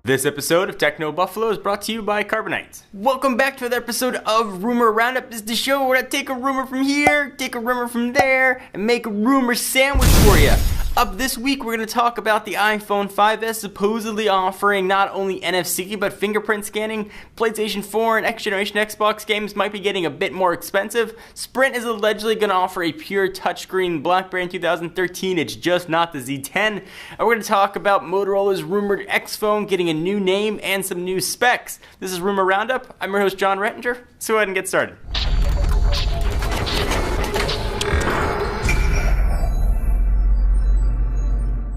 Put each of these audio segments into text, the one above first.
This episode of Techno Buffalo is brought to you by Carbonite. Welcome back to another episode of Rumor Roundup. This is the show where I take a rumor from here, take a rumor from there, and make a rumor sandwich for you. Up this week, we're going to talk about the iPhone 5S supposedly offering not only NFC but fingerprint scanning. PlayStation 4 and next generation Xbox games might be getting a bit more expensive. Sprint is allegedly going to offer a pure touchscreen BlackBerry in 2013. It's just not the Z10. And we're going to talk about Motorola's rumored X phone getting a new name and some new specs. This is Rumor Roundup. I'm your host, John Rettinger. Let's go ahead and get started.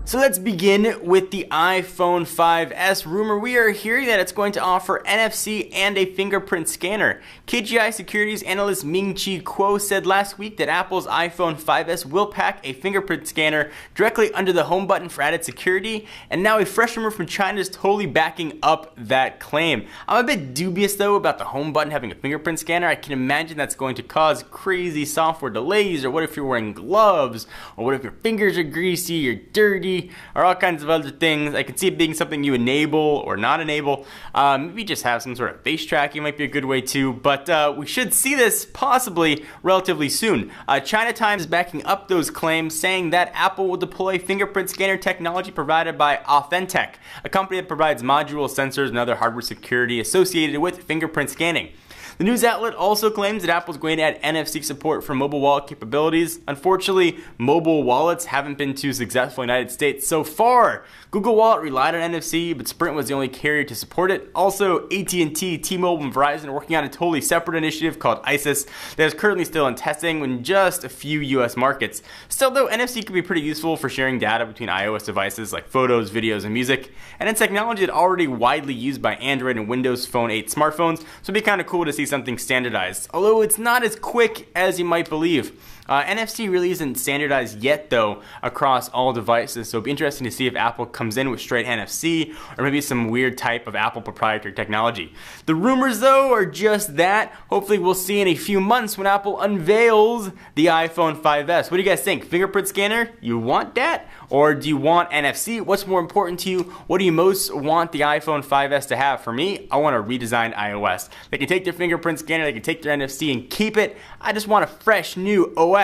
So let's begin with the iPhone 5S rumor. We are hearing that it's going to offer NFC and a fingerprint scanner. KGI Securities analyst Ming-Chi Kuo said last week that Apple's iPhone 5S will pack a fingerprint scanner directly under the home button for added security, and now a fresh rumor from China is totally backing up that claim. I'm a bit dubious though about the home button having a fingerprint scanner. I can imagine that's going to cause crazy software delays, or what if you're wearing gloves, or what if your fingers are greasy or dirty, or all kinds of other things. I could see it being something you enable or not enable. Maybe just have some sort of face tracking might be a good way too, but we should see this possibly relatively soon. China Times is backing up those claims, saying that Apple will deploy fingerprint scanner technology provided by Authentech, a company that provides module sensors and other hardware security associated with fingerprint scanning. The news outlet also claims that Apple is going to add NFC support for mobile wallet capabilities. Unfortunately, mobile wallets haven't been too successful in the United States so far. Google Wallet relied on NFC, but Sprint was the only carrier to support it. Also, AT&T, T-Mobile, and Verizon are working on a totally separate initiative called ISIS that is currently still in testing in just a few US markets. Still though, NFC can be pretty useful for sharing data between iOS devices like photos, videos, and music. And it's technology that's already widely used by Android and Windows Phone 8 smartphones, so it'd be kind of cool to see something standardized, although it's not as quick as you might believe. NFC really isn't standardized yet though across all devices, so it'll be interesting to see if Apple comes in with straight NFC or maybe some weird type of Apple proprietary technology. The rumors though are just that. Hopefully we'll see in a few months when Apple unveils the iPhone 5S. What do you guys think? Fingerprint scanner? You want that? Or do you want NFC? What's more important to you? What do you most want the iPhone 5S to have? For me, I want a redesigned iOS. They can take their fingerprint scanner, they can take their NFC and keep it. I just want a fresh new OS.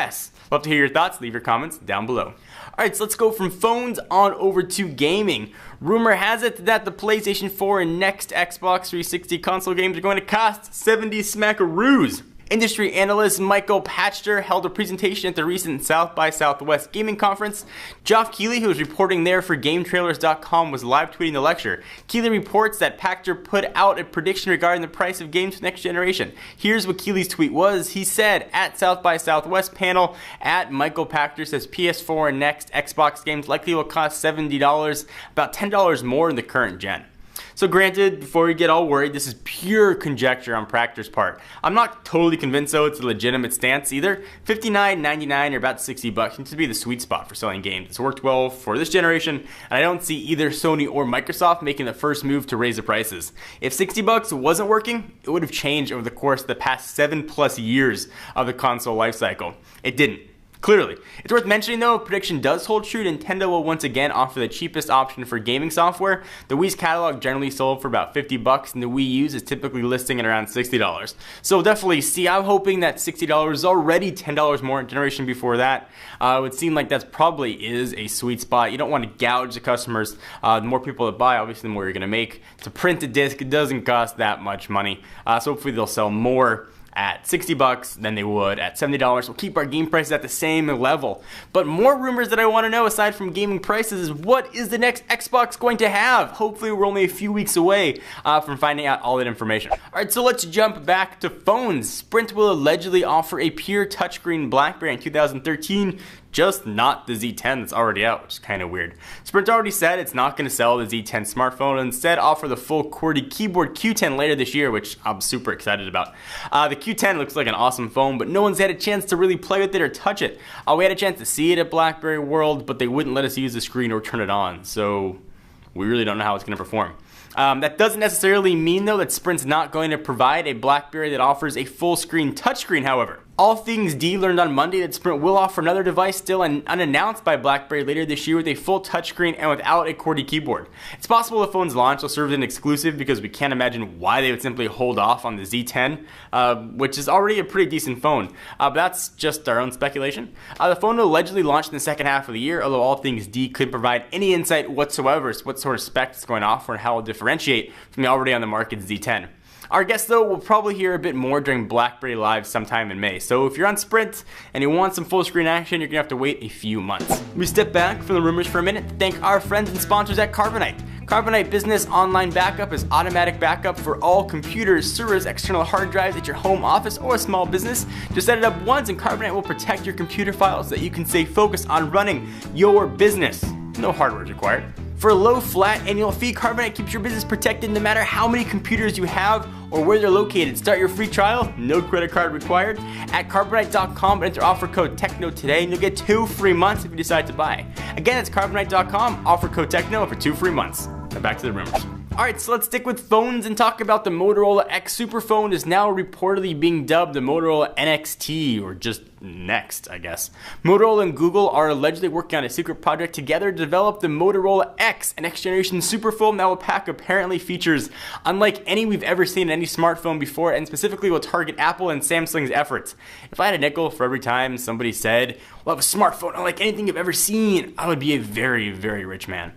Love to hear your thoughts. Leave your comments down below. Alright, so let's go from phones on over to gaming. Rumor has it that the PlayStation 4 and next Xbox 360 console games are going to cost 70 smackaroos. Industry analyst Michael Pachter held a presentation at the recent South by Southwest gaming conference. Geoff Keighley, who was reporting there for GameTrailers.com, was live tweeting the lecture. Keighley reports that Pachter put out a prediction regarding the price of games for next generation. Here's what Keighley's tweet was. He said at South by Southwest panel, at Michael Pachter says PS4 and next Xbox games likely will cost $70, about $10 more in the current gen. So granted, before you get all worried, this is pure conjecture on Pachter's part. I'm not totally convinced though it's a legitimate stance either. $59.99 or about $60 seems to be the sweet spot for selling games. It's worked well for this generation, and I don't see either Sony or Microsoft making the first move to raise the prices. If $60 wasn't working, it would have changed over the course of the past 7+ years of the console lifecycle. It didn't. Clearly. It's worth mentioning though, if prediction does hold true, Nintendo will once again offer the cheapest option for gaming software. The Wii's catalog generally sold for about $50, and the Wii U's is typically listing at around $60. So definitely see, I'm hoping that $60 is already $10 more in generation before that. It would seem like that probably is a sweet spot. You don't want to gouge the customers. The more people that buy, obviously the more you're going to make. To print a disc, it doesn't cost that much money. So hopefully they'll sell more at $60 than they would at $70. We'll keep our game prices at the same level. But more rumors that I want to know aside from gaming prices is what is the next Xbox going to have? Hopefully we're only a few weeks away from finding out all that information. Alright, so let's jump back to phones. Sprint will allegedly offer a pure touchscreen BlackBerry in 2013. Just not the Z10 that's already out, which is kind of weird. Sprint already said it's not going to sell the Z10 smartphone and instead offer the full QWERTY keyboard Q10 later this year, which I'm super excited about. The Q10 looks like an awesome phone, but no one's had a chance to really play with it or touch it. We had a chance to see it at BlackBerry World, but they wouldn't let us use the screen or turn it on, so we really don't know how it's going to perform. That doesn't necessarily mean though that Sprint's not going to provide a BlackBerry that offers a full screen touchscreen, however. All Things D learned on Monday that Sprint will offer another device still unannounced by BlackBerry later this year with a full touchscreen and without a QWERTY keyboard. It's possible the phone's launch will serve as an exclusive because we can't imagine why they would simply hold off on the Z10, which is already a pretty decent phone. But that's just our own speculation. The phone will allegedly launch in the second half of the year, although All Things D couldn't provide any insight whatsoever as what sort of specs it's going to offer and how it will differentiate from the already on the market Z10. Our guess, though, will probably hear a bit more during BlackBerry Live sometime in May. So if you're on Sprint and you want some full screen action, you're going to have to wait a few months. We step back from the rumors for a minute to thank our friends and sponsors at Carbonite. Carbonite Business Online Backup is automatic backup for all computers, servers, external hard drives at your home office or small business. Just set it up once and Carbonite will protect your computer files so that you can stay focused on running your business. No hardware is required. For a low, flat annual fee, Carbonite keeps your business protected no matter how many computers you have or where they're located. Start your free trial, no credit card required, at Carbonite.com. Enter offer code TECHNO today and you'll get 2 free months if you decide to buy. Again, it's Carbonite.com, offer code TECHNO for 2 free months. Now back to the rumors. Alright, so let's stick with phones and talk about the Motorola X Superphone is now reportedly being dubbed the Motorola NXT, or just Next, I guess. Motorola and Google are allegedly working on a secret project together to develop the Motorola X, a next generation superphone that will pack apparently features unlike any we've ever seen in any smartphone before, and specifically will target Apple and Samsung's efforts. If I had a nickel for every time somebody said, "Well, I have a smartphone unlike anything you've ever seen," I would be a very, very rich man.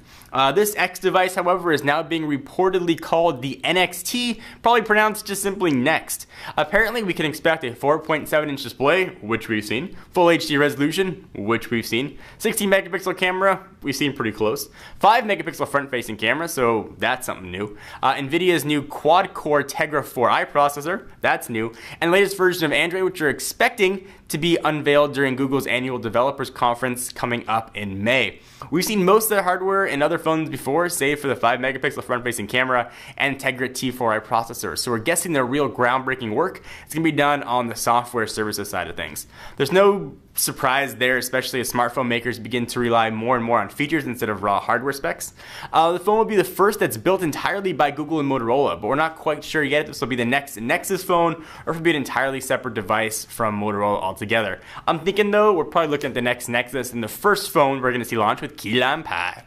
This X device, however, is now being reportedly called the NXT, probably pronounced just simply Next. Apparently, we can expect a 4.7-inch display, which we've seen, full HD resolution, which we've seen, 16 megapixel camera, we've seen pretty close, 5 megapixel front-facing camera, so that's something new, NVIDIA's new quad-core Tegra 4i processor, that's new, and latest version of Android, which we're expecting to be unveiled during Google's annual developers conference coming up in May. We've seen most of the hardware in other phones before, save for the 5 megapixel front-facing camera and Tegra T4i processor, so we're guessing their real groundbreaking work is going to be done on the software services side of things. There's no surprise there, especially as smartphone makers begin to rely more and more on features instead of raw hardware specs. The phone will be the first that's built entirely by Google and Motorola, but we're not quite sure yet if this will be the next Nexus phone or if it'll be an entirely separate device from Motorola altogether. I'm thinking though, we're probably looking at the next Nexus and the first phone we're going to see launch with key lime pie.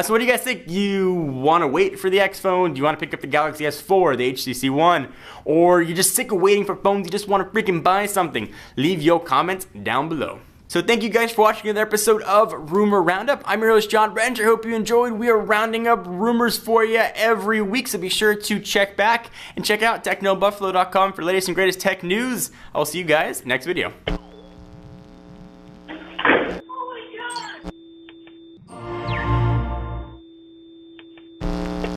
So what do you guys think? You want to wait for the X phone? Do you want to pick up the Galaxy S4, the HTC One? Or you're just sick of waiting for phones, you just want to freaking buy something? Leave your comments down below. So thank you guys for watching another episode of Rumor Roundup. I'm your host, John Brencher. Hope you enjoyed. We are rounding up rumors for you every week, so be sure to check back and check out technobuffalo.com for latest and greatest tech news. I'll see you guys next video.